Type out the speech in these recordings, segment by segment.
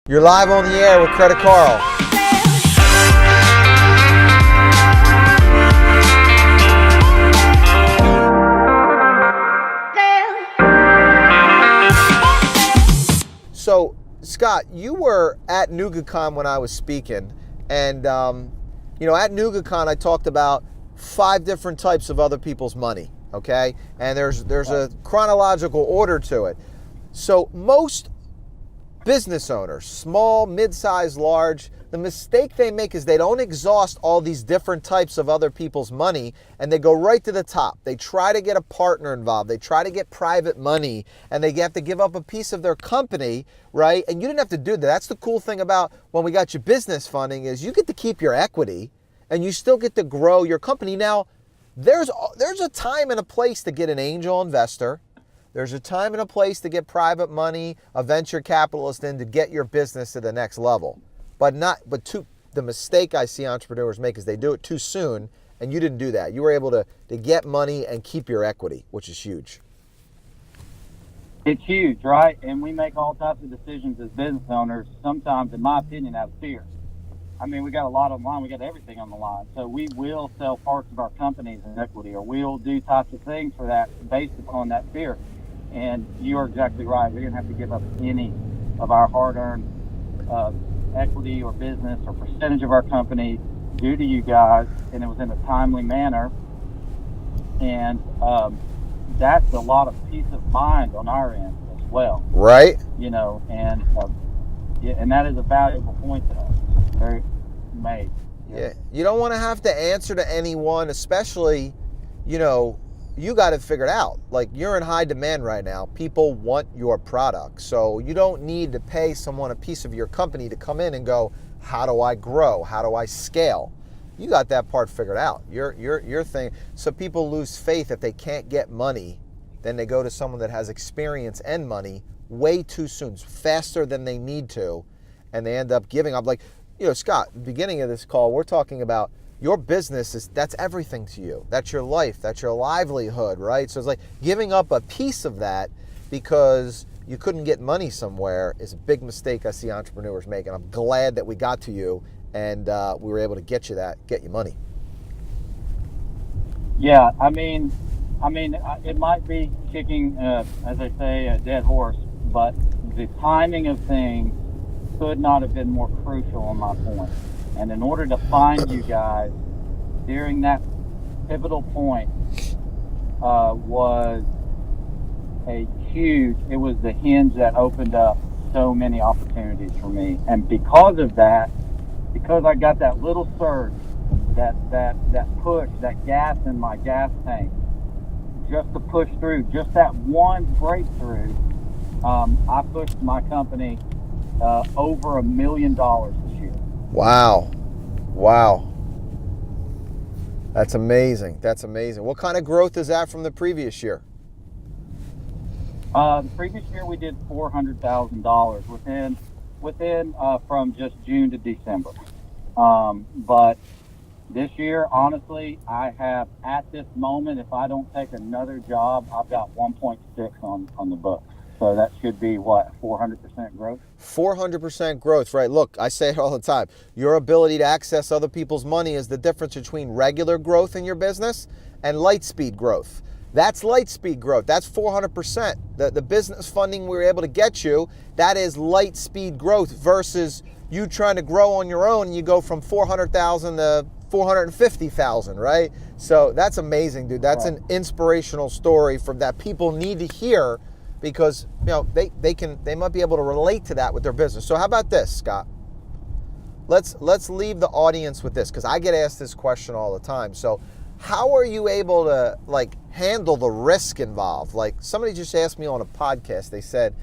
You're live on the air with Credit Carl. So, Scott, you were at NugaCon when I was speaking, and at NugaCon I talked about 5 different types of other people's money, okay? And there's a chronological order to it. So most business owners, small, mid-sized, large, the mistake they make is they don't exhaust all these different types of other people's money, and they go right to the top. They try to get a partner involved. They try to get private money, and they have to give up a piece of their company, right? And you didn't have to do that. That's the cool thing about when we got you business funding is you get to keep your equity, and you still get to grow your company. Now, there's a time and a place to get an angel investor. There's a time and a place to get private money, a venture capitalist in to get your business to the next level. The mistake I see entrepreneurs make is they do it too soon, and you didn't do that. You were able to get money and keep your equity, which is huge. It's huge, right? And we make all types of decisions as business owners, sometimes, in my opinion, out of fear. I mean, we got a lot on the line. We got everything on the line. So we will sell parts of our companies in equity, or we'll do types of things for that based upon that fear. And you're exactly right. We didn't have to give up any of our hard-earned equity or business or percentage of our company due to you guys, and it was in a timely manner. And that's a lot of peace of mind on our end as well. Right. And that is a valuable point to us. Very made. Yeah. You don't want to have to answer to anyone, especially, you got it figured out. Like, you're in high demand right now. People want your product. So you don't need to pay someone a piece of your company to come in and go, how do I grow? How do I scale? You got that part figured out. Your thing. So people lose faith if they can't get money, then they go to someone that has experience and money way too soon, faster than they need to, and they end up giving up. Like, Scott, beginning of this call, we're talking about your business that's everything to you. That's your life. That's your livelihood, right? So it's like giving up a piece of that because you couldn't get money somewhere is a big mistake I see entrepreneurs make. And I'm glad that we got to you and we were able to get you money. Yeah, I mean, it might be kicking, as they say, a dead horse, but the timing of things could not have been more crucial on my point. And in order to find you guys during that pivotal point was it was the hinge that opened up so many opportunities for me. And because of that, because I got that little surge, that push, that gas in my gas tank, just to push through, just that one breakthrough, I pushed my company over $1 million this year. Wow. That's amazing. What kind of growth is that from the previous year? The previous year we did $400,000 within from just June to December. But this year, honestly, I have at this moment, if I don't take another job, I've got 1.6 on the books. So that should be, 400% growth? 400% growth, right? Look, I say it all the time. Your ability to access other people's money is the difference between regular growth in your business and light speed growth. That's light speed growth. That's 400%. The business funding we were able to get you, that is light speed growth versus you trying to grow on your own and you go from 400,000 to 450,000, right? So that's amazing, dude. That's an inspirational story from that people need to hear, because they might be able to relate to that with their business. So how about this, Scott? Let's leave the audience with this, because I get asked this question all the time. So how are you able to handle the risk involved? Like, somebody just asked me on a podcast, they said,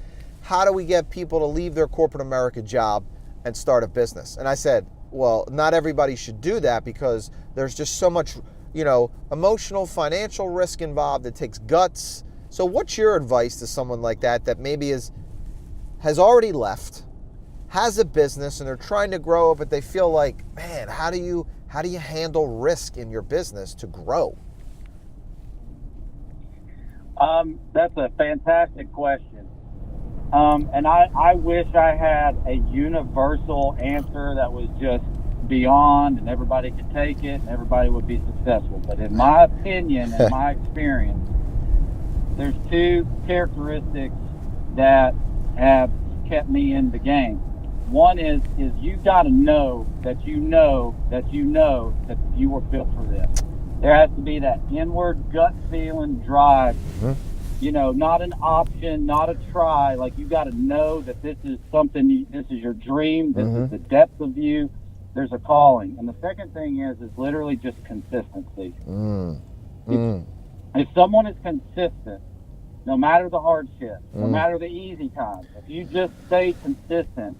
how do we get people to leave their corporate America job and start a business? And I said, well, not everybody should do that, because there's just so much, emotional, financial risk involved. It takes guts. So what's your advice to someone like that maybe has already left, has a business, and they're trying to grow it, but they feel like, man, how do you handle risk in your business to grow? That's a fantastic question. And I wish I had a universal answer that was just beyond and everybody could take it and everybody would be successful. But in my opinion and my experience, there's two characteristics that have kept me in the game. One is you got to know that you know that you know that you were built for this. There has to be that inward gut feeling drive. Mm-hmm. You know, not an option, not a try. Like, you got to know that this is something, this is your dream, this is the depth of you. There's a calling. And the second thing is literally just consistency. If someone is consistent, no matter the hardship, no matter the easy times, if you just stay consistent,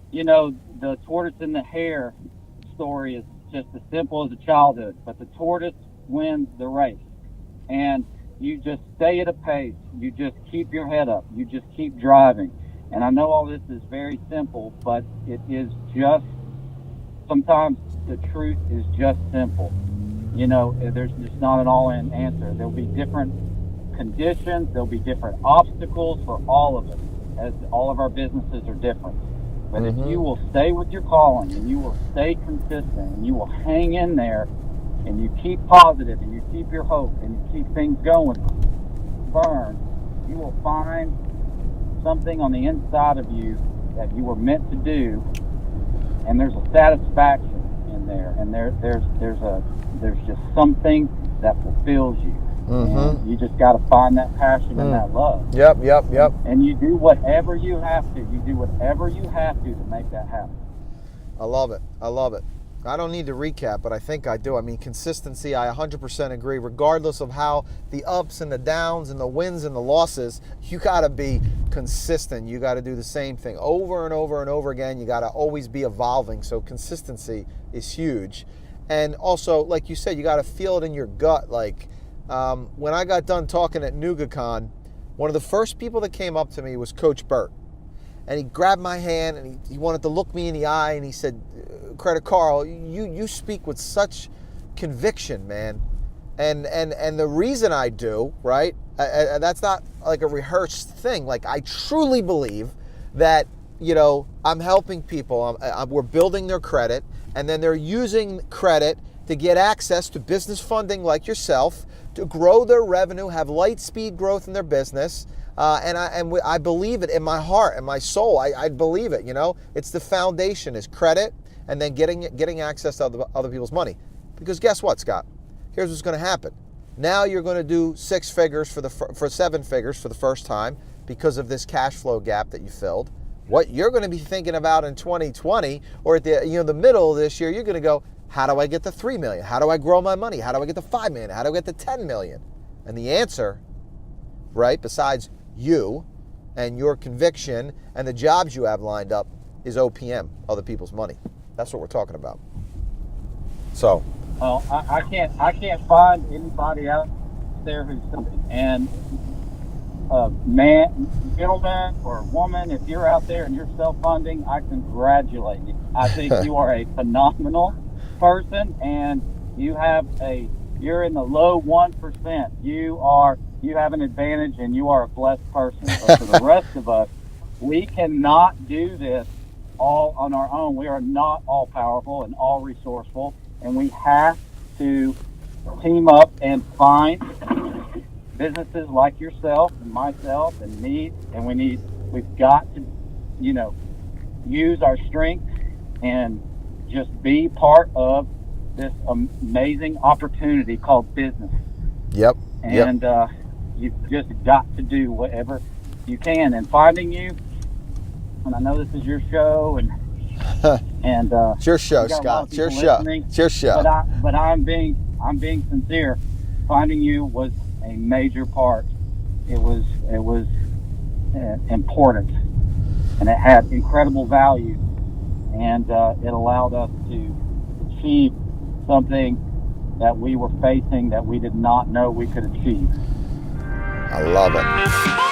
you know, the tortoise and the hare story is just as simple as a childhood, but the tortoise wins the race. And you just stay at a pace. You just keep your head up. You just keep driving. And I know all this is very simple, but it is just, sometimes the truth is just simple. You know, there's just not an all-in answer. There'll be different conditions. There'll be different obstacles for all of us, as all of our businesses are different. But if you will stay with your calling and you will stay consistent and you will hang in there and you keep positive and you keep your hope and you keep things going, burn, you will find something on the inside of you that you were meant to do, and there's a satisfaction in there, and there's just something that fulfills you. And you just got to find that passion and that love. Yep. And you do whatever you have to. You do whatever you have to make that happen. I love it. I don't need to recap, but I think I do. I mean, consistency, I 100% agree. Regardless of how the ups and the downs and the wins and the losses, you got to be consistent. You got to do the same thing over and over and over again. You got to always be evolving. So consistency is huge. And also, like you said, you got to feel it in your gut. Like, when I got done talking at NugaCon, one of the first people that came up to me was Coach Burt. And he grabbed my hand and he wanted to look me in the eye and he said, Credit Carl, you speak with such conviction, man. And the reason I do, right, that's not like a rehearsed thing. Like, I truly believe that, you know, I'm helping people. We're building their credit, and then they're using credit to get access to business funding like yourself, to grow their revenue, have light speed growth in their business. And I believe it in my heart and my soul. I believe it, you know. It's the foundation is credit and then getting access to other people's money. Because guess what, Scott? Here's what's going to happen. Now you're going to do 6 figures for 7 figures for the first time because of this cash flow gap that you filled. What you're going to be thinking about in 2020 or at the middle of this year, you're going to go, how do I get to 3 million? How do I grow my money? How do I get to 5 million? How do I get to 10 million? And the answer, right, besides you and your conviction and the jobs you have lined up, is OPM, other people's money. That's what we're talking about. So, well, I can't find anybody out there who's something. And man, gentleman or woman, if you're out there and you're self-funding, I congratulate you. I think you are a phenomenal person, and you're in the low 1%. You have an advantage, and you are a blessed person. But for the rest of us, we cannot do this all on our own. We are not all powerful and all resourceful, and we have to team up and find businesses like yourself and myself and me, and we've got to, you know, use our strength and just be part of this amazing opportunity called business. Yep. And you've just got to do whatever you can. And finding you, and I know this is your show, and it's your show, Scott. It's your show. It's your show. But I'm being sincere. Finding you was a major part. It was important, and it had incredible value, and it allowed us to achieve something that we were facing that we did not know we could achieve. I love it.